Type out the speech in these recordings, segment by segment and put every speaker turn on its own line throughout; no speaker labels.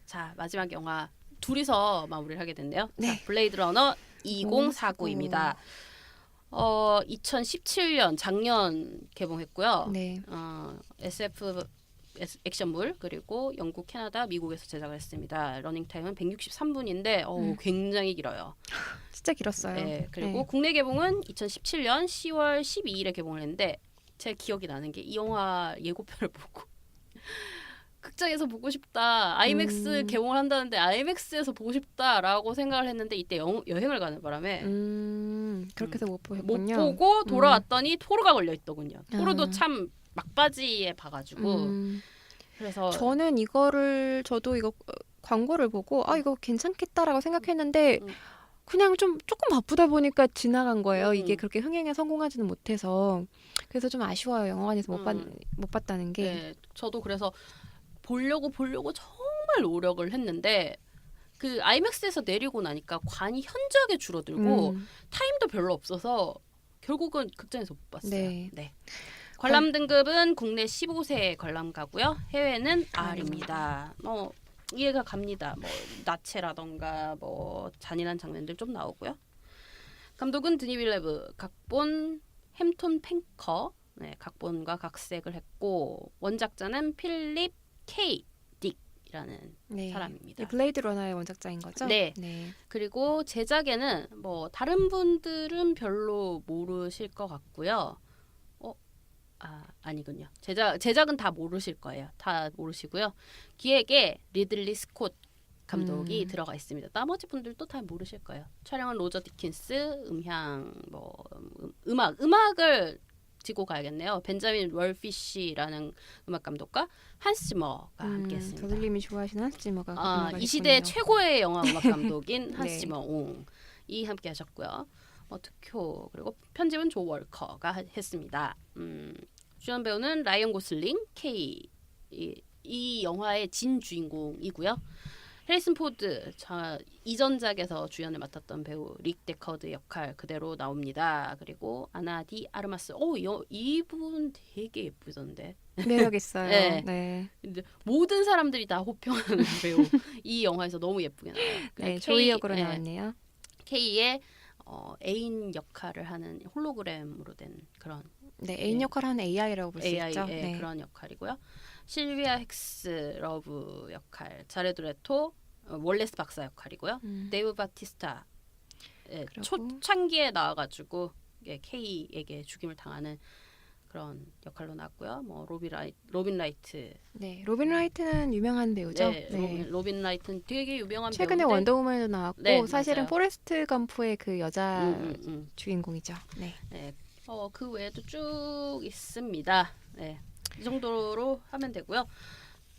자, 마지막 영화 둘이서 마무리를 하게 됐네요.
네.
자, 블레이드 러너 2049입니다. 2017년 작년 개봉했고요.
네.
SF 액션물 그리고 영국, 캐나다, 미국에서 제작을 했습니다. 러닝타임은 163분인데 굉장히 길어요.
진짜 길었어요.
네, 그리고
네.
국내 개봉은 2017년 10월 12일에 개봉을 했는데 제 기억이 나는 게 이 영화 예고편을 보고 극장에서 보고 싶다. 아이맥스 개봉을 한다는데 아이맥스에서 보고 싶다라고 생각을 했는데 이때 여행을 가는 바람에
그렇게 해서 못
못
보셨군요.
보고 돌아왔더니 토르가 걸려 있더군요. 토르도
아.
참 막바지에 봐가지고 그래서
저는 저도 이거 광고를 보고 이거 괜찮겠다라고 생각했는데 그냥 조금 바쁘다 보니까 지나간 거예요. 이게 그렇게 흥행에 성공하지는 못해서. 그래서 좀 아쉬워요. 영화관에서 못 봤다는 게.
네, 저도 그래서 보려고 정말 노력을 했는데 그 아이맥스에서 내리고 나니까 관이 현저하게 줄어들고 타임도 별로 없어서 결국은 극장에서 못 봤어요.
네.
네. 관람 등급은 국내 15세 관람가고요. 해외는 R입니다. 이해가 갑니다. 뭐 나체라던가 뭐 잔인한 장면들 좀 나오고요. 감독은 드니 빌레브, 각본 햄톤 팽커, 네, 각본과 각색을 했고 원작자는 필립 K. 딕이라는
네.
사람입니다.
블레이드 러너의 원작자인 거죠?
네.
네.
그리고 제작에는 뭐 다른 분들은 별로 모르실 것 같고요. 아니군요. 제작은 다 모르실 거예요. 다 모르시고요. 기획에 리들리 스콧 감독이 들어가 있습니다. 나머지 분들도 다 모르실 거예요. 촬영은 로저 디킨스, 음향, 음악을 짚고 가야겠네요. 벤자민 월피쉬라는 음악 감독과 한스 지머가 함께했습니다.
더들님이 좋아하시는 한스 지머가
이 시대 최고의 영화 음악 감독인 한스
네.
지머 옹이 함께하셨고요. 득효 그리고 편집은 조 월커가 했습니다. 주연 배우는 라이언 고슬링 K 이 영화의 진 주인공이고요. 해리슨 포드 이전작에서 주연을 맡았던 배우 릭 데커드 역할 그대로 나옵니다. 그리고 아나 디 아르마스 이분 되게 예쁘던데
매력 있어요.
네.
네.
모든 사람들이 다 호평하는 배우 이 영화에서 너무 예쁘게 나와요.
네, 조이 역으로 나왔네요.
K의 애인 역할을 하는 홀로그램으로 된 그런
애인 역할을 하는 AI라고 볼 수
AI
있죠.
의 그런 역할이고요. 실비아 헥스 러브 역할, 자레드 레토 월레스 박사 역할이고요. 데이브 바티스타 초창기에 나와가지고 K에게 죽임을 당하는 그런 역할로 나왔고요. 로빈 라이트.
네, 로빈 라이트는 유명한 배우죠.
네. 로빈 라이트는 되게 유명한
최근에
배우인데
원더우먼에도 나왔고
네,
사실은
맞아요.
포레스트 검프의 그 여자 주인공이죠. 네.
그 외에도 쭉 있습니다. 네. 이 정도로 하면 되고요.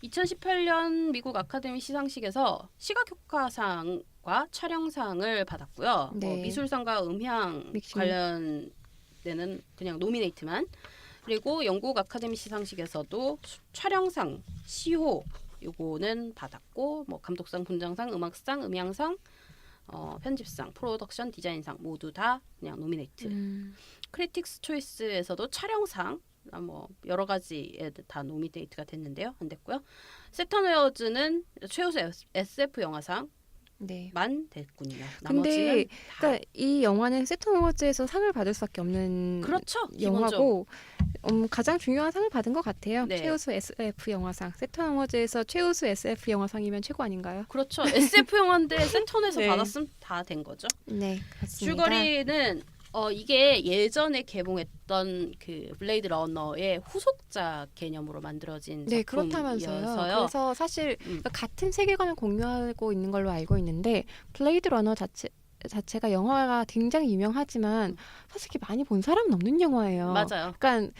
2018년 미국 아카데미 시상식에서 시각효과상과 촬영상을 받았고요.
네.
미술상과 음향 관련되는 그냥 노미네이트만. 그리고 영국 아카데미 시상식에서도 촬영상, 시호 요거는 받았고 감독상, 분장상, 음악상, 음향상, 편집상, 프로덕션 디자인상 모두 다 그냥 노미네이트. 크리틱스 초이스에서도 촬영상 여러 가지에 다 노미네이트가 됐는데요. 안 됐고요. 세턴 웨어즈는 최우수 SF 영화상 만 됐군요.
근데 그러니까 이 영화는 세턴 어워즈에서 상을 받을 수밖에 없는
그렇죠.
영화고 가장 중요한 상을 받은 것 같아요.
네.
최우수 SF 영화상. 세턴 어워즈에서 최우수 SF 영화상이면 최고 아닌가요?
그렇죠. SF 영화인데 세턴에서 받았으면 다 된 거죠.
네, 맞습니다.
줄거리는 이게 예전에 개봉했던 그 블레이드 러너의 후속작 개념으로 만들어진
그렇다면서요. 그래서 사실 같은 세계관을 공유하고 있는 걸로 알고 있는데 블레이드 러너 자체가 영화가 굉장히 유명하지만 사실 이렇게 많이 본 사람은 없는 영화예요.
맞아요.
그러니까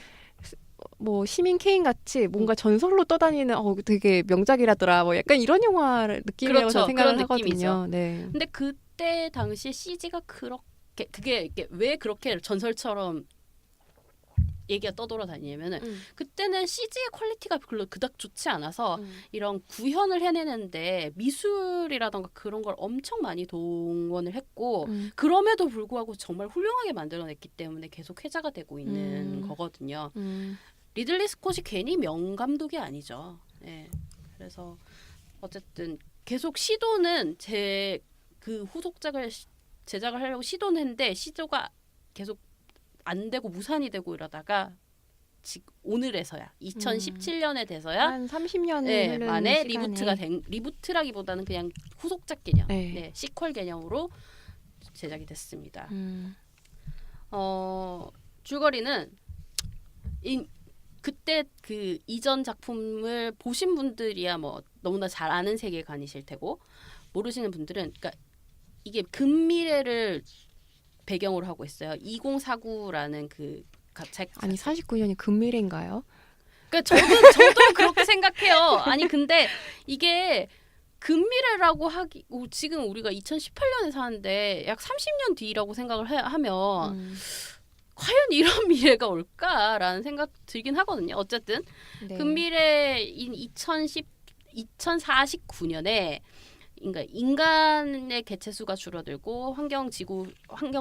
시민 케인 같이 뭔가 전설로 떠다니는 되게 명작이라더라. 약간 이런 영화 느낌이라고
그렇죠.
생각을 하거든요. 네.
근데 그때 당시 CG가 그게 왜 그렇게 전설처럼 얘기가 떠돌아다니냐면은 그때는 CG의 퀄리티가 별로 그닥 좋지 않아서 이런 구현을 해내는데 미술이라던가 그런 걸 엄청 많이 동원을 했고 그럼에도 불구하고 정말 훌륭하게 만들어냈기 때문에 계속 회자가 되고 있는 거거든요. 리들리 스콧이 괜히 명감독이 아니죠. 네. 그래서 어쨌든 계속 시도는 제 그 후속작을 제작을 하려고 시도는 했는데 시도가 계속 안 되고 무산이 되고 이러다가 오늘에서야 2017년에 돼서야
한 30년이
네,
흐른
만에
시간에
리부트가 된 리부트라기보다는 그냥 후속작 개념,
네.
네, 시퀄 개념으로 제작이 됐습니다. 줄거리는 그때 그 이전 작품을 보신 분들이야 뭐 너무나 잘 아는 세계관이실 테고 모르시는 분들은 그러니까 이게 근미래를 배경으로 하고 있어요. 2049라는 그 책.
아니 49년이 금미래인가요?
그러니까 저도 그렇게 생각해요. 아니 근데 이게 근미래라고 지금 우리가 2018년에 사는데 약 30년 뒤라고 생각을 하면 과연 이런 미래가 올까라는 생각 들긴 하거든요. 어쨌든
네.
근미래인 2049년에 그러니까 인간의 개체 수가 줄어들고 환경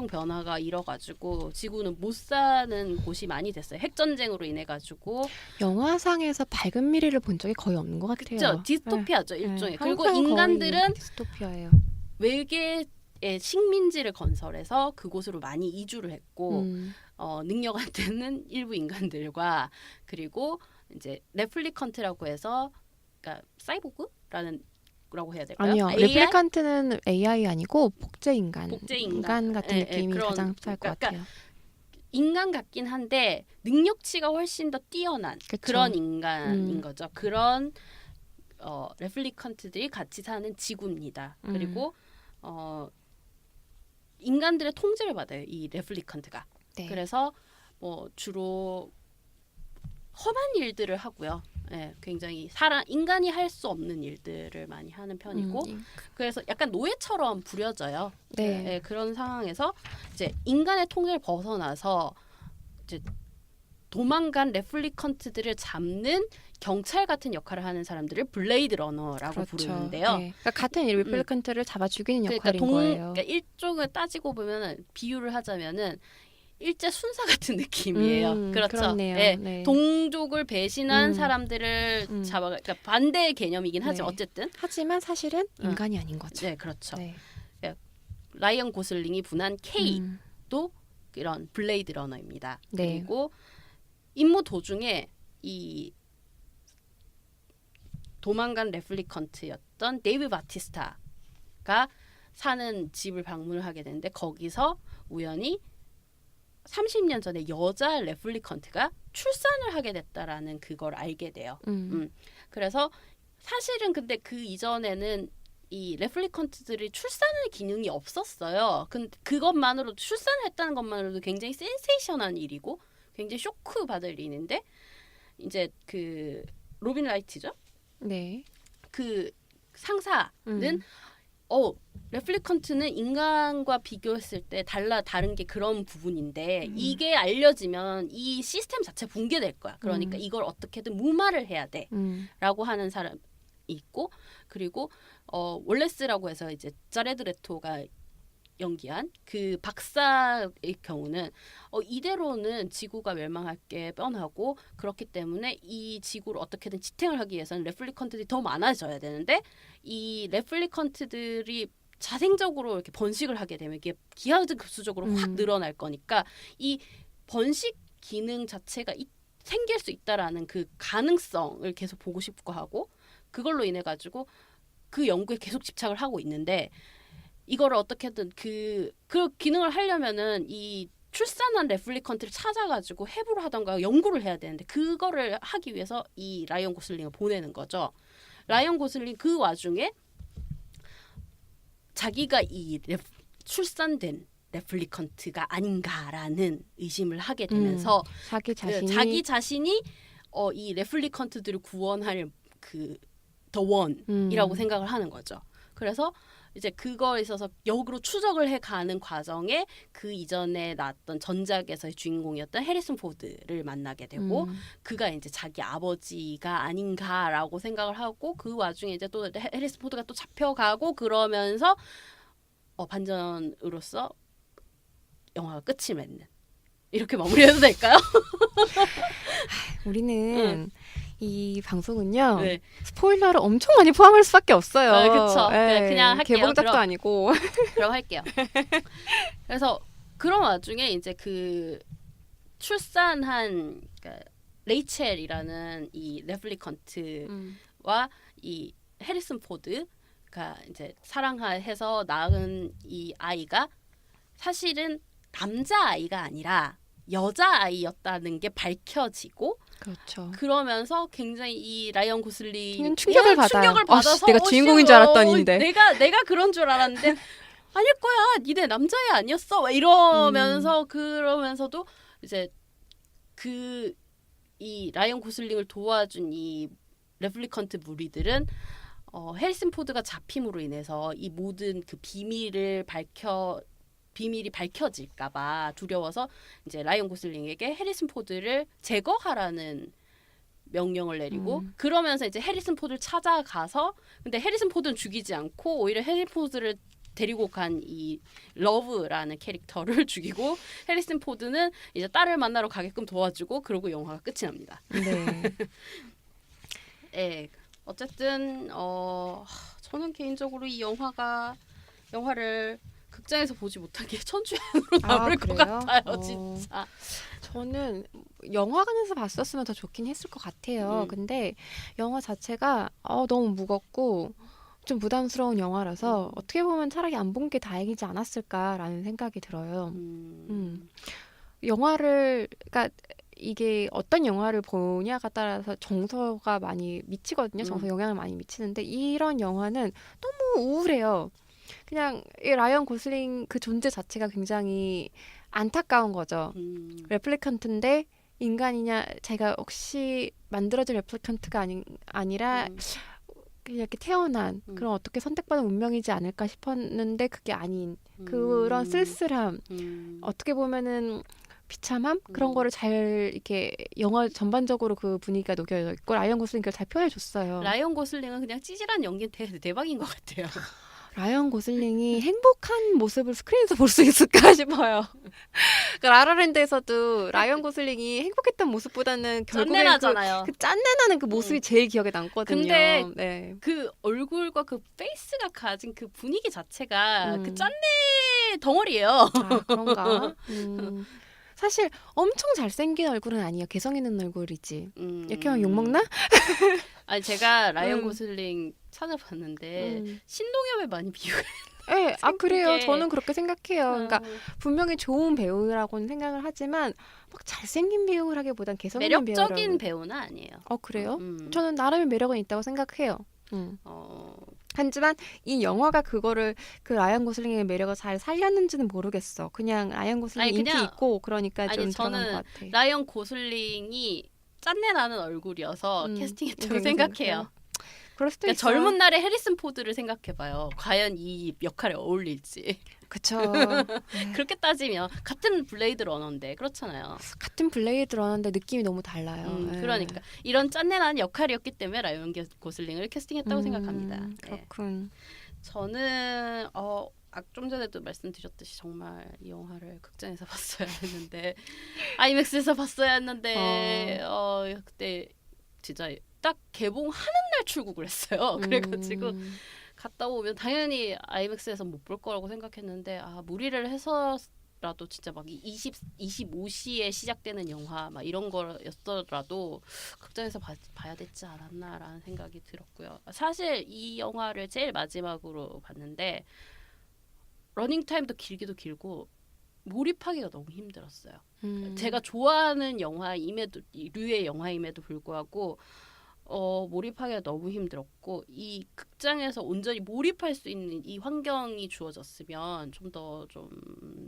변화가 일어가지고 지구는 못 사는 곳이 많이 됐어요. 핵 전쟁으로 인해 가지고
영화상에서 밝은 미래를 본 적이 거의 없는 것 같아요.
그렇죠. 디스토피아죠
네.
일종의.
네.
그리고
항상
인간들은
거의 디스토피아예요.
외계의 식민지를 건설해서 그곳으로 많이 이주를 했고 능력한테는 일부 인간들과 그리고 이제 레플리컨트라고 해서 그러니까 사이보그라는 라고 해야 될까요?
아니요.
AI?
레플리칸트는 AI 아니고 복제 인간 같은
예,
느낌이
그런,
가장 쌀 것
그러니까
같아요.
인간 같긴 한데 능력치가 훨씬 더 뛰어난
그쵸.
그런 인간인 거죠. 그런 레플리컨트들이 같이 사는 지구입니다. 그리고 인간들의 통제를 받아요. 이 레플리컨트가.
네.
그래서 뭐 주로 험한 일들을 하고요. 예, 굉장히 인간이 할 수 없는 일들을 많이 하는 편이고 그래서 약간 노예처럼 부려져요.
네.
예, 그런 상황에서 이제 인간의 통제를 벗어나서 이제 도망간 레플리컨트들을 잡는 경찰 같은 역할을 하는 사람들을 블레이드 러너라고
그렇죠.
부르는데요.
네. 그러니까 같은 레플리칸트를 잡아 죽이는
그러니까
역할인 거예요.
그러니까 일종을 따지고 보면은 비유를 하자면은 일제 순사 같은 느낌이에요. 그렇죠.
그렇네요.
네.
네.
동족을 배신한 사람들을 그러니까 반대의 개념이긴 하죠.
네.
어쨌든.
하지만 사실은 인간이 아닌 거죠.
네, 그렇죠.
네.
라이언 고슬링이 분한 K도 이런 블레이드 러너입니다.
네.
그리고 임무 도중에 이 도망간 레플리컨트였던 데이비 바티스타가 사는 집을 방문을 하게 되는데 거기서 우연히 30년 전에 여자 레플리컨트가 출산을 하게 됐다라는 그걸 알게 돼요. 그래서 사실은 근데 그 이전에는 이 레플리컨트들이 출산의 기능이 없었어요. 근데 그것만으로도 출산을 했다는 것만으로도 굉장히 센세이션한 일이고 굉장히 쇼크 받을 일인데 이제 그 로빈 라이트죠.
네.
그 상사는 레플리컨트는 인간과 비교했을 때 다른 게 그런 부분인데 이게 알려지면 이 시스템 자체 붕괴될 거야. 그러니까 이걸 어떻게든 무마를 해야 돼라고 하는 사람이 있고 그리고 월레스라고 해서 이제 자레드 레토가 연기한 그 박사의 경우는 이대로는 지구가 멸망할 게 뻔하고 그렇기 때문에 이 지구를 어떻게든 지탱을 하기 위해서는 레플리컨트들이 더 많아져야 되는데 이 레플리컨트들이 자생적으로 이렇게 번식을 하게 되면 이게 기하급수적으로 확 늘어날 거니까 이 번식 기능 자체가 생길 수 있다라는 그 가능성을 계속 보고 싶고 하고 그걸로 인해 가지고 그 연구에 계속 집착을 하고 있는데 이거를 어떻게든 그 기능을 하려면은 이 출산한 레플리컨트를 찾아가지고 해부를 하던가 연구를 해야 되는데 그거를 하기 위해서 이 라이언 고슬링을 보내는 거죠. 라이언 고슬링 그 와중에 자기가 이 출산된 레플리컨트가 아닌가라는 의심을 하게 되면서 자기 자신이 이 레플리컨트들을 구원할 그 더 원이라고 생각을 하는 거죠. 그래서 이제 그거에 있어서 역으로 추적을 해가는 과정에 그 이전에 나왔던 전작에서의 주인공이었던 해리슨 포드를 만나게 되고 그가 이제 자기 아버지가 아닌가라고 생각을 하고 그 와중에 이제 또 해리슨 포드가 또 잡혀가고 그러면서 반전으로서 영화가 끝이 맺는 이렇게 마무리해도 될까요?
우리는 이 방송은요.
네.
스포일러를 엄청 많이 포함할 수밖에 없어요.
그쵸.
예,
그냥 할게요.
개봉작도
그럼.
아니고.
그럼 할게요. 그래서 그런 와중에 이제 그 출산한 그러니까 레이첼이라는 이 레플리컨트와 이 해리슨 포드가 이제 사랑해서 낳은 이 아이가 사실은 남자 아이가 아니라 여자 아이였다는 게 밝혀지고
그렇죠.
그러면서 굉장히 이 라이언 고슬링
그냥 충격을 받아요.
충격을 받아서
내가 주인공인 줄 알았더니인데.
내가 그런 줄 알았는데 아닐 거야. 니네 남자애 아니었어. 막 이러면서 그러면서도 이제 그 이 라이언 고슬링을 도와준 이 레플리컨트 무리들은 해리슨 포드가 잡힘으로 인해서 이 모든 그 비밀이 밝혀질까봐 두려워서 이제 라이언 고슬링에게 해리슨 포드를 제거하라는 명령을 내리고 그러면서 이제 해리슨 포드를 찾아가서 근데 해리슨 포드는 죽이지 않고 오히려 해리슨 포드를 데리고 간 이 러브라는 캐릭터를 죽이고 해리슨 포드는 이제 딸을 만나러 가게끔 도와주고 그러고 영화가 끝이 납니다.
네.
네, 어쨌든 저는 개인적으로 이 영화를 극장에서 보지 못한 게 천주행으로 남을 것
그래요?
같아요, 진짜.
저는 영화관에서 봤었으면 더 좋긴 했을 것 같아요. 근데 영화 자체가 너무 무겁고 좀 부담스러운 영화라서 어떻게 보면 차라리 안 본 게 다행이지 않았을까라는 생각이 들어요. 그러니까 이게 어떤 영화를 보냐가 따라서 정서가 많이 미치거든요. 정서 영향을 많이 미치는데 이런 영화는 너무 우울해요. 그냥 이 라이언 고슬링 그 존재 자체가 굉장히 안타까운 거죠. 레플리컨트인데 인간이냐 제가 혹시 만들어진 레플리컨트가 아니라 그냥 이렇게 태어난 그런 어떻게 선택받은 운명이지 않을까 싶었는데 그게 아닌 그런 쓸쓸함 어떻게 보면은 비참함 그런 거를 잘 이렇게 영화 전반적으로 그 분위기가 녹여 있고 라이언 고슬링 그걸 잘 표현해 줬어요.
라이언 고슬링은 그냥 찌질한 연기 대박인 것 같아요.
라이언 고슬링이 행복한 모습을 스크린에서 볼 수 있을까 싶어요. 그 라라랜드에서도 라이언 고슬링이 행복했던 모습보다는 결국엔
짠내나잖아요.
그 짠내나는 그 모습이 제일 기억에 남거든요.
근데
네.
그 얼굴과 그 페이스가 가진 그 분위기 자체가 그 짠내 덩어리예요.
그런가? 사실 엄청 잘생긴 얼굴은 아니에요. 개성 있는 얼굴이지. 이렇게 하면 욕먹나?
아니 제가 라이언 고슬링 찾아봤는데 신동엽에 많이 비교해.
네, 그래요. 저는 그렇게 생각해요. 그러니까 분명히 좋은 배우라고는 생각을 하지만 막 잘생긴 배우라기보단 개성 있는
매력적인 배우는 아니에요.
그래요? 저는 나름의 매력은 있다고 생각해요. 하지만 이 영화가 그거를 그 라이언 고슬링의 매력을 잘 살렸는지는 모르겠어. 그냥 라이언 고슬링 인기 있고 그러니까 좀 들어간 것 같아.
라이언 고슬링이 짠내 나는 얼굴이어서 캐스팅했다고 생각해요.
그럴 수도
그러니까
있어요.
젊은 날의 해리슨 포드를 생각해봐요. 과연 이 역할에 어울릴지.
그쵸.
그렇게 따지면 같은 블레이드 러너인데 그렇잖아요.
같은 블레이드 러너인데 느낌이 너무 달라요.
그러니까 이런 짠내나는 역할이었기 때문에 라이언 고슬링을 캐스팅했다고 생각합니다.
그렇군.
저는 좀 전에도 말씀드렸듯이 정말 이 영화를 극장에서 봤어야 했는데 아이맥스에서 봤어야 했는데 그때 진짜 딱 개봉하는 날 출국을 했어요. 그래가지고 갔다 오면 당연히 아이맥스에서 못 볼 거라고 생각했는데 무리를 해서라도 진짜 막 25시에 시작되는 영화 막 이런 거였더라도 극장에서 봐야 됐지 않았나라는 생각이 들었고요. 사실 이 영화를 제일 마지막으로 봤는데 러닝타임도 길기도 길고 몰입하기가 너무 힘들었어요. 제가 좋아하는 류의 영화임에도 불구하고 몰입하기가 너무 힘들었고 이 극장에서 온전히 몰입할 수 있는 이 환경이 주어졌으면 좀 더 좀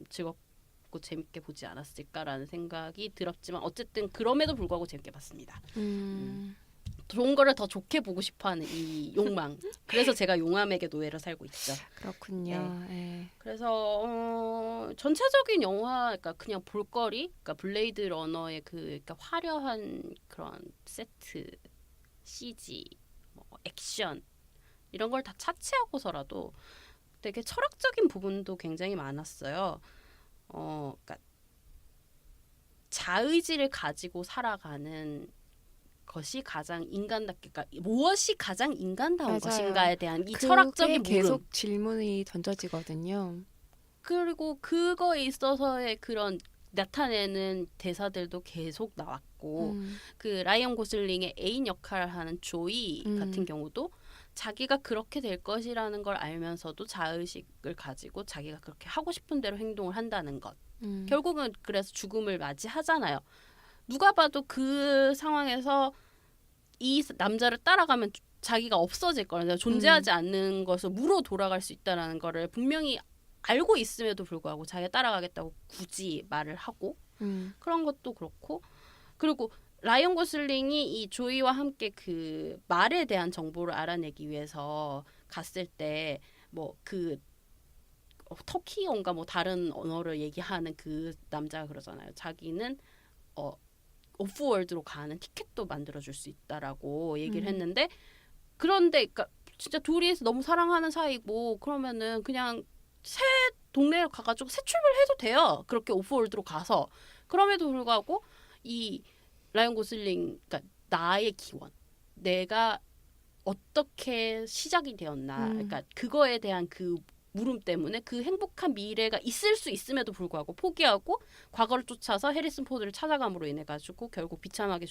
즐겁고 재밌게 보지 않았을까라는 생각이 들었지만 어쨌든 그럼에도 불구하고 재밌게 봤습니다. 좋은 거를 더 좋게 보고 싶어하는 이 욕망. 그래서 제가 용암에게 노예를 살고 있죠.
그렇군요. 네.
그래서 전체적인 영화, 그러니까 그냥 볼거리, 그러니까 블레이드 러너의 그러니까 화려한 그런 세트, CG, 액션 이런 걸 다 차치하고서라도 되게 철학적인 부분도 굉장히 많았어요. 그러니까 자의지를 가지고 살아가는 것이 가장 인간답게, 그러니까 무엇이 가장 인간다운
맞아요.
것인가에 대한 이
그게
철학적인 물음.
계속 질문이 던져지거든요.
그리고 그거에 있어서의 그런 나타내는 대사들도 계속 나왔고 그 라이언 고슬링의 애인 역할을 하는 조이 같은 경우도 자기가 그렇게 될 것이라는 걸 알면서도 자의식을 가지고 자기가 그렇게 하고 싶은 대로 행동을 한다는 것. 결국은 그래서 죽음을 맞이하잖아요. 누가 봐도 그 상황에서 이 남자를 따라가면 자기가 없어질 거라, 존재하지 않는 것을 무로 돌아갈 수 있다는 거를 분명히 알고 있음에도 불구하고 자기가 따라가겠다고 굳이 말을 하고 그런 것도 그렇고, 그리고 라이언 고슬링이 이 조이와 함께 그 말에 대한 정보를 알아내기 위해서 갔을 때 뭐 그 터키어인가 뭐 다른 언어를 얘기하는 그 남자가 그러잖아요. 자기는 오프월드로 가는 티켓도 만들어줄 수 있다라고 얘기를 했는데, 그런데 그러니까 진짜 둘이 너무 사랑하는 사이고 그러면은 그냥 새 동네를 가가지고 새 출발해도 돼요. 그렇게 오프월드로 가서. 그럼에도 불구하고 이 라이언 고슬링, 그러니까 나의 기원, 내가 어떻게 시작이 되었나, 그러니까 그거에 대한 그 물음 때문에 그 행복한 미래가 있을 수 있음에도 불구하고 포기하고 과거를 쫓아서 해리슨 포드를 찾아감으로 인해 가지고 결국 비참하게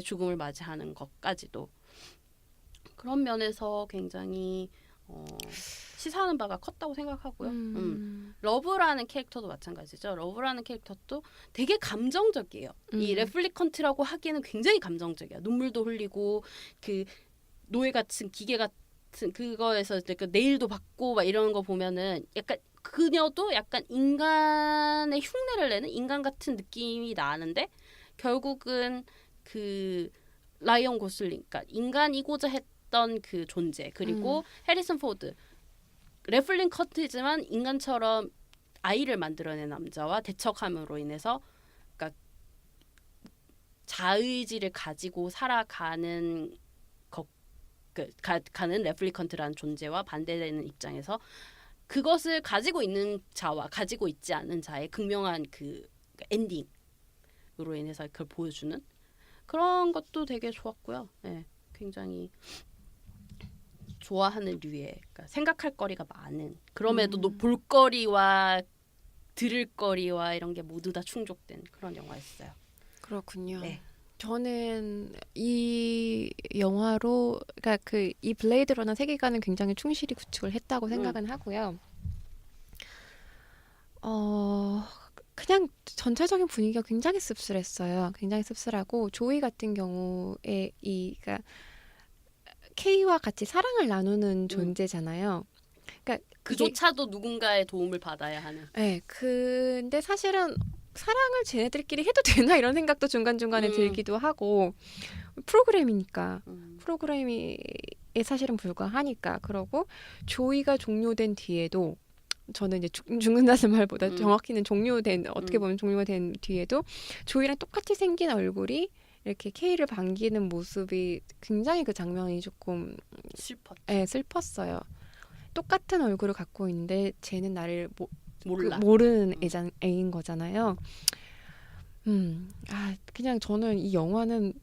죽음을 맞이하는 것까지도 그런 면에서 굉장히 시사하는 바가 컸다고 생각하고요. 러브라는 캐릭터도 마찬가지죠. 러브라는 캐릭터도 되게 감정적이에요. 이 레플리컨트라고 하기에는 굉장히 감정적이야. 눈물도 흘리고 그 노예 같은 기계 같은 그거에서 그 네일도 받고 막 이런 거 보면은 약간 그녀도 약간 인간의 흉내를 내는 인간 같은 느낌이 나는데, 결국은 그 라이언 고슬링, 그러니까 인간이고자 했던 그 존재, 그리고 해리슨 포드, 레플링컨트지만 인간처럼 아이를 만들어낸 남자와 대척함으로 인해서 그러니까 자의지를 가지고 살아가는 가는 레플리컨트라는 존재와 반대되는 입장에서 그것을 가지고 있는 자와 가지고 있지 않은 자의 극명한 그 엔딩으로 인해서 그걸 보여주는 그런 것도 되게 좋았고요. 네, 굉장히 좋아하는 류의, 그러니까 생각할 거리가 많은, 그럼에도 볼거리와 들을거리와 이런 게 모두 다 충족된 그런 영화였어요.
그렇군요.
네.
저는 이 영화로, 그러니까 이 블레이드 러너 세계관은 굉장히 충실히 구축을 했다고 생각은 하고요. 그냥 전체적인 분위기가 굉장히 씁쓸했어요. 굉장히 씁쓸하고, 조이 같은 경우에 그러니까 K와 같이 사랑을 나누는 존재잖아요. 그러니까
그조차도 누군가의 도움을 받아야 하는.
네, 근데 사실은 사랑을 쟤네들끼리 해도 되나 이런 생각도 중간중간에 들기도 하고, 프로그램이니까 프로그램이 사실은 불과하니까. 그러고 조이가 종료된 뒤에도, 저는 이제 죽는다는 말보다 정확히는 어떻게 보면 종료가 된 뒤에도 조이랑 똑같이 생긴 얼굴이 이렇게 K를 반기는 모습이 굉장히, 그 장면이 조금 슬펐어요. 똑같은 얼굴을 갖고 있는데 쟤는 나를 모르는 애인 거잖아요. 그냥 저는 이 영화는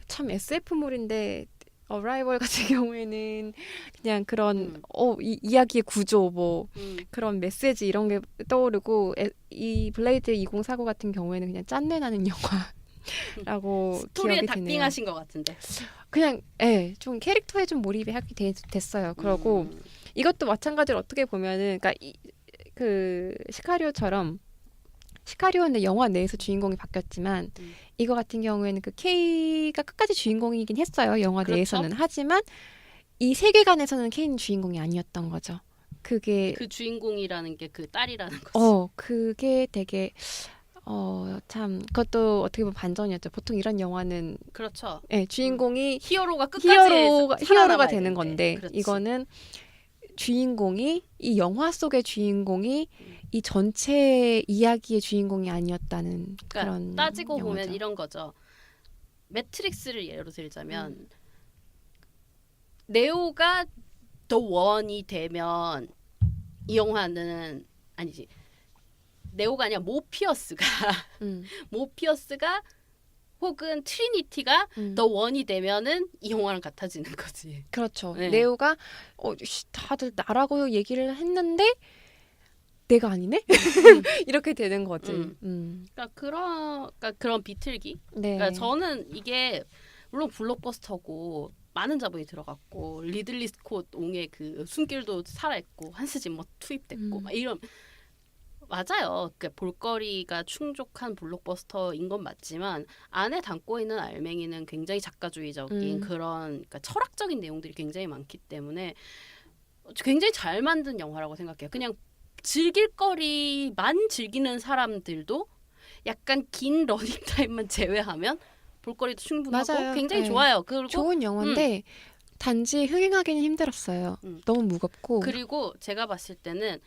참 SF물인데, 어라이벌 같은 경우에는 그냥 그런 이야기의 구조, 뭐 그런 메시지 이런 게 떠오르고, 이 블레이드 2049 같은 경우에는 그냥 짠내 나는 영화라고
스토리에
기억이 되네요.
닥빙하신 것 같은데.
그냥 좀 캐릭터에 좀 몰입이 하게 됐어요. 그러고 이것도 마찬가지로 어떻게 보면은, 그러니까 그 시카리오는 영화 내에서 주인공이 바뀌었지만, 이거 같은 경우에는 그 K가 끝까지 주인공이긴 했어요. 영화
그렇죠?
내에서는. 하지만 이 세계관에서는 K는 주인공이 아니었던 거죠. 그게
그 주인공이라는 게 그 딸이라는 거지.
그게 되게 참, 그것도 어떻게 보면 반전이었죠. 보통 이런 영화는,
그렇죠.
주인공이
히어로가 끝까지
히어로가 되는 건데,
그렇지.
이거는 주인공이, 이 영화 속의 주인공이 이 전체 이야기의 주인공이 아니었다는,
그러니까
그런
따지고
영화죠.
보면 이런 거죠. 매트릭스를 예로 들자면 네오가 더 원이 되면 이 영화는 아니지. 네오가 아니라 모피어스가 혹은 트리니티가
음.
더 원이 되면은 이 영화랑 같아지는 거지.
그렇죠.
네.
네오가 다들 나라고 얘기를 했는데 내가 아니네? 이렇게 되는 거지.
그러니까 그런 비틀기.
네.
그러니까 저는 이게 물론 블록버스터고 많은 자본이 들어갔고 리들리 스콧 옹의 그 숨길도 살아있고 한스 짐머 투입됐고 막 이런 맞아요. 그러니까 볼거리가 충족한 블록버스터인 건 맞지만 안에 담고 있는 알맹이는 굉장히 작가주의적인 그런 그러니까 철학적인 내용들이 굉장히 많기 때문에 굉장히 잘 만든 영화라고 생각해요. 그냥 즐길 거리만 즐기는 사람들도 약간 긴 러닝타임만 제외하면 볼거리도 충분하고
맞아요.
굉장히
네.
좋아요. 그리고
좋은 영화인데 단지 흥행하기는 힘들었어요. 너무 무겁고.
그리고 제가 봤을 때는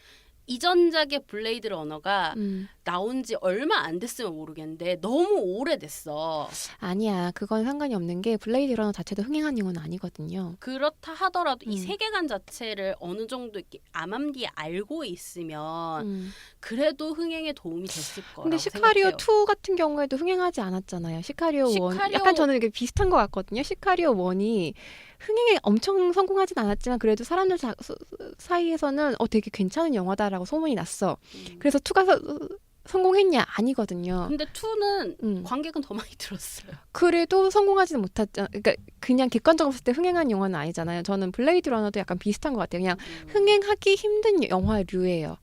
이전작의 블레이드 러너가 나온 지 얼마 안 됐으면 모르겠는데 너무 오래됐어.
아니야. 그건 상관이 없는 게 블레이드 러너 자체도 흥행한 영화는 아니거든요.
그렇다 하더라도 이 세계관 자체를 어느 정도 이렇게 암암리에 알고 있으면 그래도 흥행에 도움이 됐을 거라고
근데 시카리오
생각해요.
2 같은 경우에도 흥행하지 않았잖아요. 시카리오 1
시카리오-
약간 저는 이게 비슷한 것 같거든요. 시카리오 1이 흥행에 엄청 성공하진 않았지만 그래도 사람들 사이에서는 되게 괜찮은 영화다라고 소문이 났어. 그래서 2가 성공했냐? 아니거든요.
근데 2는 관객은 더 많이 들었어요.
그래도 성공하지는 못했잖아. 그러니까 그냥 객관적으로 봤을 때 흥행한 영화는 아니잖아요. 저는 블레이드 러너도 약간 비슷한 것 같아요. 그냥 흥행하기 힘든 영화류예요.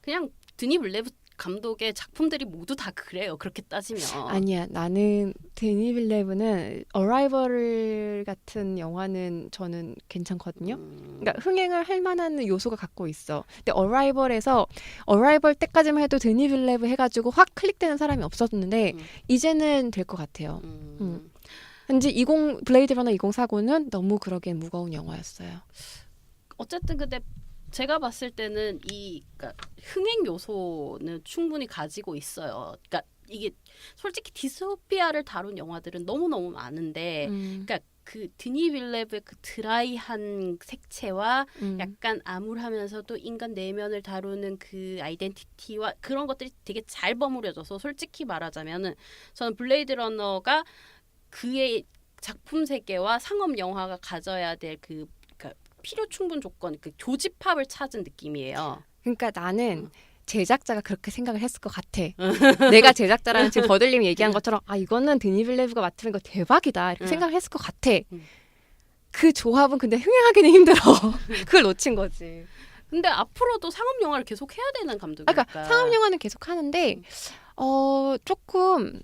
그냥 드니 블레브 감독의 작품들이 모두 다 그래요. 그렇게 따지면.
아니야. 나는 데니 빌레브는 어라이벌 같은 영화는 저는 괜찮거든요. 그러니까 흥행을 할 만한 요소가 갖고 있어. 근데 어라이벌 때까지만 해도 데니 빌레브 해가지고 확 클릭되는 사람이 없었는데 이제는 될 것 같아요. 근데 블레이드 러너 2049는 너무 그러기엔 무거운 영화였어요.
어쨌든 근데 제가 봤을 때는 그러니까 흥행 요소는 충분히 가지고 있어요. 그러니까 이게 솔직히 디스토피아를 다룬 영화들은 너무너무 많은데 그러니까 그 드니 빌레브의 그 드라이한 색채와 약간 암울하면서도 인간 내면을 다루는 그 아이덴티티와 그런 것들이 되게 잘 버무려져서 솔직히 말하자면은 저는 블레이드 러너가 그의 작품 세계와 상업 영화가 가져야 될 필요 충분 조건, 그 교집합을 찾은 느낌이에요.
그러니까 나는 제작자가 그렇게 생각을 했을 것 같아. 내가 제작자라는 지금 버들님이 얘기한 것처럼 이거는 드니 빌레브가 맡으면 이거 대박이다 이렇게 생각을 했을 것 같아. 그 조합은 근데 흥행하기는 힘들어. 그걸 놓친 거지.
근데 앞으로도 상업 영화를 계속 해야 되는 감독이니까.
그러니까 상업 영화는 계속 하는데 조금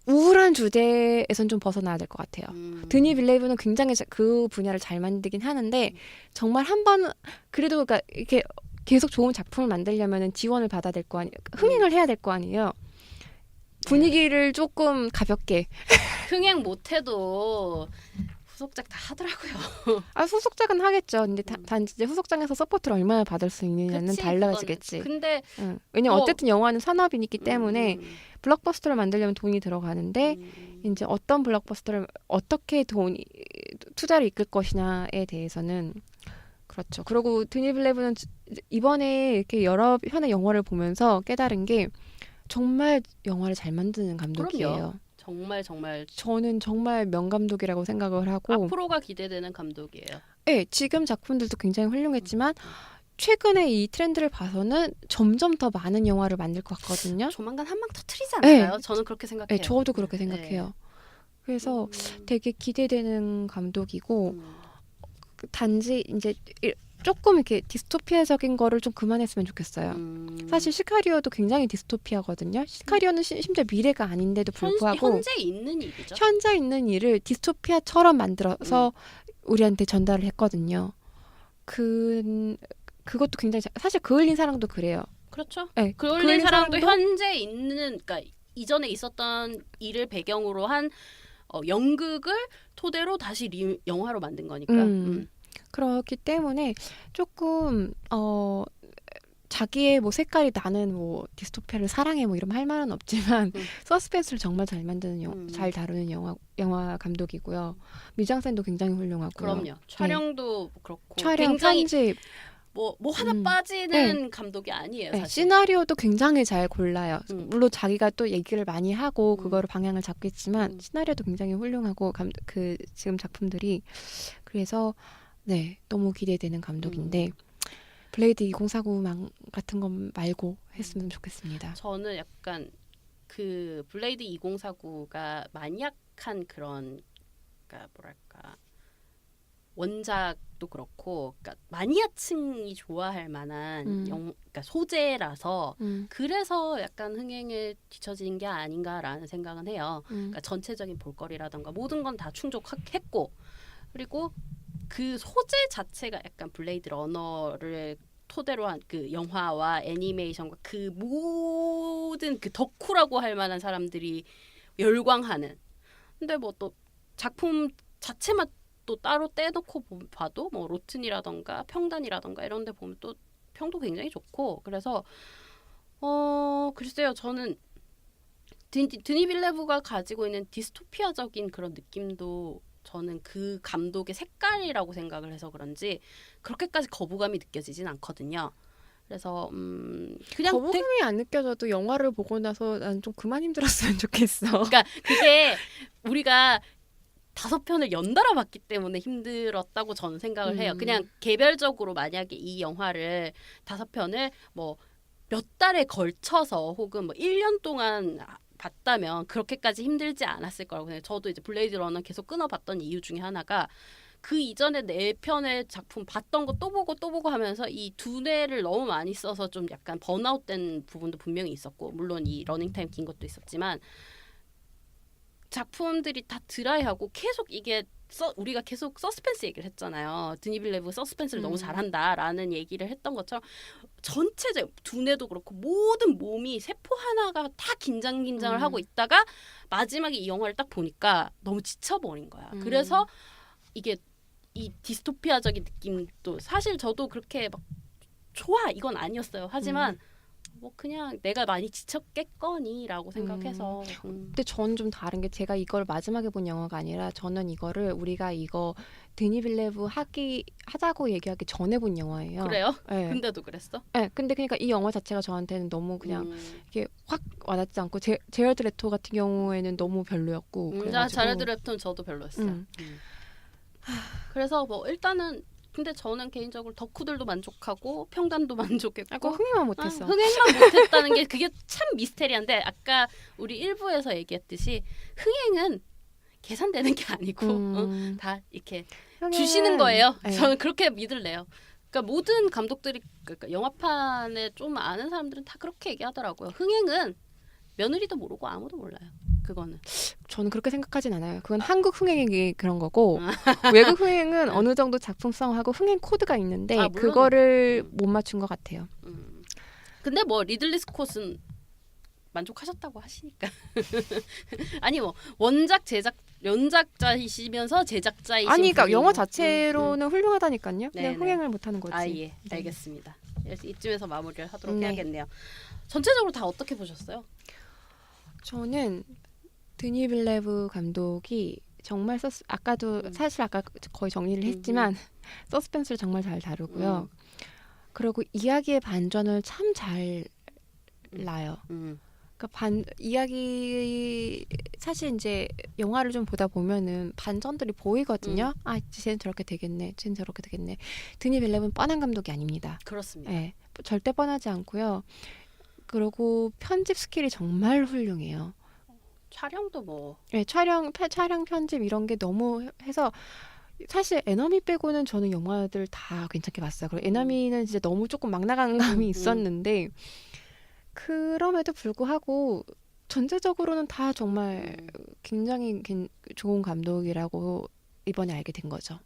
우울한 주제에선 좀 벗어나야 될 것 같아요. 드니 빌레이브는 굉장히 그 분야를 잘 만들긴 하는데 정말 한번 그래도 그러니까 이렇게 계속 좋은 작품을 만들려면 지원을 받아야 될 거 아니에요. 흥행을 해야 될 거 아니에요. 분위기를 조금 가볍게.
흥행 못해도 후속작 다 하더라고요.
후속작은 하겠죠. 근데 단지 이제 후속작에서 서포트를 얼마나 받을 수 있느냐는
그치,
달라지겠지.
근데
왜냐면 어쨌든 영화는 산업이기 때문에 블록버스터를 만들려면 돈이 들어가는데 이제 어떤 블록버스터를 어떻게 투자를 이끌 것이냐에 대해서는 그렇죠. 그리고 드니 빌레브는 이번에 이렇게 여러 편의 영화를 보면서 깨달은 게 정말 영화를 잘 만드는 감독이에요.
그럼요. 정말
저는 정말 명감독이라고 생각을 하고
앞으로가 기대되는 감독이에요.
네, 지금 작품들도 굉장히 훌륭했지만 최근에 이 트렌드를 봐서는 점점 더 많은 영화를 만들 것 같거든요.
조만간 한 방 터트리지 않을까요?
네.
저는 그렇게 생각해요.
네, 저도 그렇게 생각해요. 그래서 되게 기대되는 감독이고 단지 이제 조금 이렇게 디스토피아적인 거를 좀 그만했으면 좋겠어요. 사실 시카리오도 굉장히 디스토피아거든요. 시카리오는 심지어 미래가 아닌데도 불구하고
현재 있는 일이죠.
현재 있는 일을 디스토피아처럼 만들어서 우리한테 전달을 했거든요. 그것도 굉장히 사실 그을린 사랑도 그래요.
그렇죠.
네,
그을린 사랑도 현재 있는 그러니까 이전에 있었던 일을 배경으로 한 연극을 토대로 다시 영화로 만든 거니까.
그렇기 때문에 조금 자기의 뭐 색깔이 나는 뭐 디스토피아를 사랑해 뭐 이러면 할 말은 없지만 서스펜스를 정말 잘 만드는 잘 다루는 영화 감독이고요. 미장센도 굉장히 훌륭하고요.
그럼요. 촬영도 그렇고
촬영,
굉장히
편집
뭐 하나 빠지는 감독이 아니에요.
네,
사실.
시나리오도 굉장히 잘 골라요. 물론 자기가 또 얘기를 많이 하고
음.
그거를 방향을 잡겠지만
음.
시나리오도 굉장히 훌륭하고 그 지금 작품들이 그래서 네 너무 기대되는 감독인데 블레이드 2049 같은 것 말고 했으면 좋겠습니다.
저는 약간 그 블레이드 2049가 마니악한 그런 그러니까 뭐랄까 원작도 그렇고 그러니까 마니아층이 좋아할 만한 그러니까 소재라서 그래서 약간 흥행에 뒤처진 게 아닌가라는 생각은 해요. 그러니까 전체적인 볼거리라던가 모든 건 다 충족했고 그리고 그 소재 자체가 약간 블레이드 러너를 토대로 한 그 영화와 애니메이션과 그 모든 그 덕후라고 할 만한 사람들이 열광하는. 근데 뭐 또 작품 자체만 또 따로 떼놓고 봐도 뭐 로튼이라던가 평단이라던가 이런 데 보면 또 평도 굉장히 좋고 그래서 글쎄요 저는 드니 빌레브가 가지고 있는 디스토피아적인 그런 느낌도 저는 그 감독의 색깔이라고 생각을 해서 그런지 그렇게까지 거부감이 느껴지진 않거든요. 그래서 그냥
거부감이 안 느껴져도 영화를 보고 나서 난 좀 그만 힘들었으면 좋겠어.
그러니까 그게 우리가 5편을 연달아 봤기 때문에 힘들었다고 저는 생각을 해요. 그냥 개별적으로 만약에 이 영화를 5편을 뭐 몇 달에 걸쳐서 혹은 뭐 1년 동안 봤다면 그렇게까지 힘들지 않았을 거라고 생각해요. 저도 이제 블레이드 러너 계속 끊어봤던 이유 중에 하나가 그 이전에 4편의 작품 봤던 거 또 보고 하면서 이 두뇌를 너무 많이 써서 좀 약간 번아웃된 부분도 분명히 있었고 물론 이 러닝타임 긴 것도 있었지만 작품들이 다 드라이하고 계속 이게 우리가 계속 서스펜스 얘기를 했잖아요. 드니 빌레브 서스펜스를 너무 잘한다라는 얘기를 했던 것처럼 전체적 두뇌도 그렇고 모든 몸이 세포 하나가 다 긴장을 하고 있다가 마지막에 이 영화를 딱 보니까 너무 지쳐버린 거야. 그래서 이게 이 디스토피아적인 느낌도 사실 저도 그렇게 막 좋아 이건 아니었어요. 하지만 뭐 그냥 내가 많이 지쳤겠거니라고 생각해서.
근데 저는 좀 다른 게 제가 이걸 마지막에 본 영화가 아니라 저는 이거를 우리가 이거 드니 빌레브 하자고 얘기하기 전에 본 영화예요.
그래요?
네.
근데도 그랬어?
네. 근데 그러니까 이 영화 자체가 저한테는 너무 그냥 이게 확 와닿지 않고 제어드 레토 같은 경우에는 너무 별로였고.
자레드 랩톤 저도 별로였어요. 그래서 뭐 일단은 근데 저는 개인적으로 덕후들도 만족하고 평단도 만족했고
흥행만 못했어.
흥행만 못했다는 게 그게 참 미스테리한데 아까 우리 1부에서 얘기했듯이 흥행은 계산되는 게 아니고 다 이렇게 주시는 거예요.
네.
저는 그렇게 믿을래요. 그러니까 모든 감독들이 그러니까 영화판에 좀 아는 사람들은 다 그렇게 얘기하더라고요. 흥행은 며느리도 모르고 아무도 몰라요. 그거는.
저는 그렇게 생각하진 않아요. 그건 한국 흥행이 그런 거고 외국 흥행은 어느 정도 작품성하고 흥행 코드가 있는데 그거를 못 맞춘 것 같아요.
근데 뭐 리들리 스콧은 만족하셨다고 하시니까 아니 뭐 연작자이시면서 제작자이신
아니 그러니까 영화 자체로는 훌륭하다니까요. 그냥 흥행을 못하는 거지.
예, 알겠습니다. 이쯤에서 마무리를 하도록 해야겠네요. 전체적으로 다 어떻게 보셨어요?
저는 드니 빌레브 감독이 정말 아까도 사실 아까 거의 정리를 했지만 서스펜스를 정말 잘 다루고요. 그리고 이야기의 반전을 참 잘 놔요. 그러니까 이야기 사실 이제 영화를 좀 보다 보면은 반전들이 보이거든요. 아, 쟤는 저렇게 되겠네. 쟤는 저렇게 되겠네. 드니 빌레브는 뻔한 감독이 아닙니다.
그렇습니다.
네, 절대 뻔하지 않고요. 그리고 편집 스킬이 정말 훌륭해요.
촬영도 뭐.
네, 촬영 편집 이런 게 너무 해서 사실 에너미 빼고는 저는 영화들 다 괜찮게 봤어요. 그리고 에너미는 진짜 너무 조금 막 나가는 감이 있었는데 그럼에도 불구하고 전체적으로는 다 정말 굉장히 좋은 감독이라고 이번에 알게 된 거죠.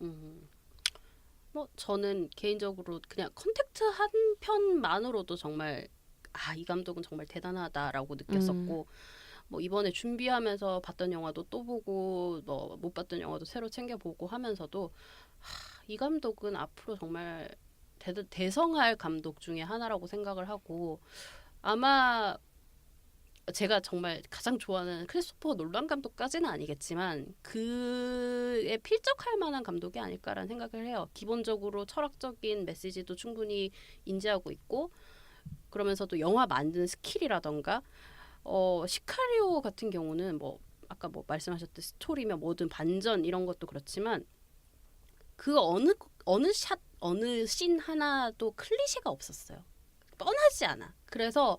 뭐 저는 개인적으로 그냥 컨택트 한 편만으로도 정말 이 감독은 정말 대단하다라고 느꼈었고 뭐 이번에 준비하면서 봤던 영화도 또 보고 뭐 못 봤던 영화도 새로 챙겨보고 하면서도 이 감독은 앞으로 정말 대성할 감독 중에 하나라고 생각을 하고 아마 제가 정말 가장 좋아하는 크리스토퍼 놀란 감독까지는 아니겠지만 그에 필적할 만한 감독이 아닐까라는 생각을 해요. 기본적으로 철학적인 메시지도 충분히 인지하고 있고 그러면서도 영화 만드는 스킬이라던가 시카리오 같은 경우는 뭐 아까 뭐 말씀하셨듯이 스토리며 뭐든 반전 이런 것도 그렇지만 그 어느 샷 어느 씬 하나도 클리셰가 없었어요. 뻔하지 않아. 그래서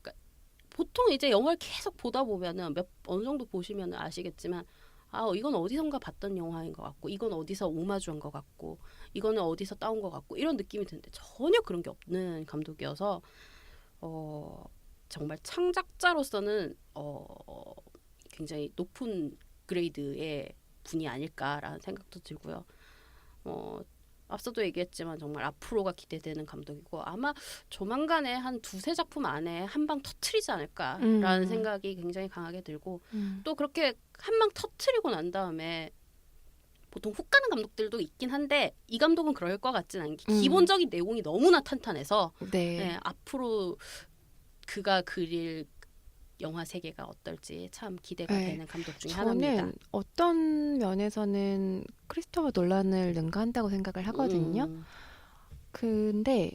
그러니까 보통 이제 영화를 계속 보다 보면은 어느 정도 보시면 아시겠지만 이건 어디선가 봤던 영화인 것 같고 이건 어디서 오마주한 것 같고 이거는 어디서 따온 것 같고 이런 느낌이 드는데 전혀 그런 게 없는 감독이어서 정말 창작자로서는 굉장히 높은 그레이드의 분이 아닐까라는 생각도 들고요. 앞서도 얘기했지만 정말 앞으로가 기대되는 감독이고 아마 조만간에 한 두세 작품 안에 한 방 터트리지 않을까라는 생각이 굉장히 강하게 들고 또 그렇게 한 방 터트리고 난 다음에 보통 훅 가는 감독들도 있긴 한데 이 감독은 그럴 것 같진 않은 게 기본적인 내용이 너무나 탄탄해서 네, 앞으로 그가 그릴 영화 세계가 어떨지 참 기대가
네.
되는 감독 중에 하나입니다.
저는 어떤 면에서는 크리스토퍼 놀란을 능가한다고 생각을 하거든요. 근데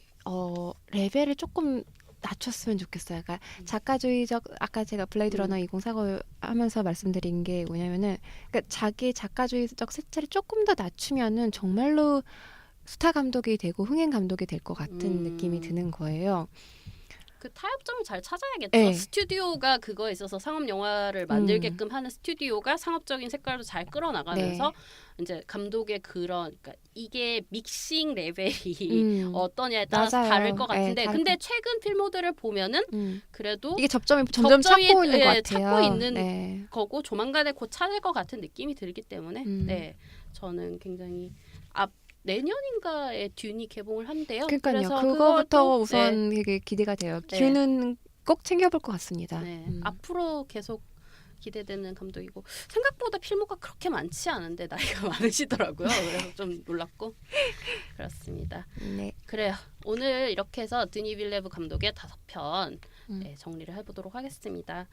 레벨을 조금 낮췄으면 좋겠어요. 그러니까 작가주의적 아까 제가 블레이드 러너 2049 하면서 말씀드린 게 뭐냐면은 그러니까 자기 작가주의적 색채를 조금 더 낮추면은 정말로 스타 감독이 되고 흥행 감독이 될 것 같은 느낌이 드는 거예요.
그 타협점을 잘 찾아야겠죠.
네.
스튜디오가 그거에 있어서 상업 영화를 만들게끔 하는 스튜디오가 상업적인 색깔도 잘 끌어나가면서 이제 감독의 그러니까 이게 믹싱 레벨이 어떠냐에 따라서
맞아요.
다를 것 같은데
네,
근데 최근 필모들을 보면은 그래도
이게 점점 찾고 있는 것 같아요.
찾고 있는 거고 조만간에 곧 찾을 것 같은 느낌이 들기 때문에 네, 저는 굉장히 내년인가에 듄이 개봉을 한대요.
그러니까요.
그래서
그거부터
그것도,
우선 되게 기대가 돼요.
네.
듄은 꼭 챙겨볼 것 같습니다.
네. 앞으로 계속 기대되는 감독이고 생각보다 필모가 그렇게 많지 않은데 나이가 많으시더라고요. 그래서 좀 놀랍고 그렇습니다.
네.
그래요. 오늘 이렇게 해서 드니 빌레브 감독의 5편 네, 정리를 해보도록 하겠습니다.